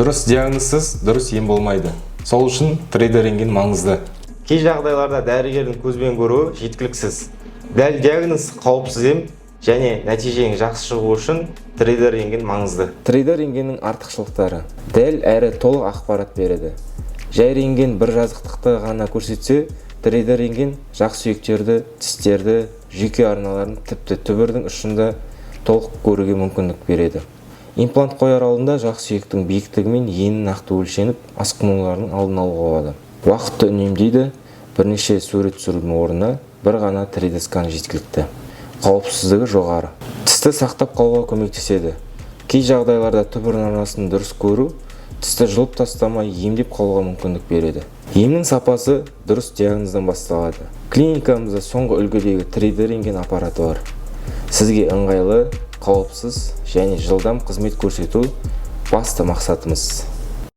Дұрыс диагнозсыз дұрыс ем болмайды. Сол үшін 3D рентген маңызды. Кей жағдайларда дәрігердің көзбен көруі жеткіліксіз. Дәл диагноз, қауіпсіз ем және нәтиженің жақсы шығуы үшін 3D рентген маңызды. 3D рентгеннің артықшылықтары: дәл әрі толық ақпарат береді. Жай рентген бір жазықтықты ғана көрсетсе, 3D рентген жақ сүйектерді, тістерді, жүйке арналарын, тіпті түбірдің ұшында толық көруге мүмкіндік береді. Имплант қояр алдында жақ сүйектің биіктігі мен ені нақты өлшеніп, асқынулардың алдын алуға болады. Уақытты үнемдейді, бірнеше сурет түсірудің орнына бір ғана 3D скан жеткілікті. Қауіпсіздігі жоғары. Тісті сақтап қалуға көмектеседі. Кей жағдайларда түбір арнасын дұрыс көру тісті жұлып тастамай емдеп қалуға мүмкіндік береді. Емнің сапасы дұрыс диагноздан басталады. Клиникамызда соңғы үлгідегі 3D рентген аппараты бар. Сізге ыңғайлы, қауіпсіз және жылдам қызмет көрсету басты мақсатымыз.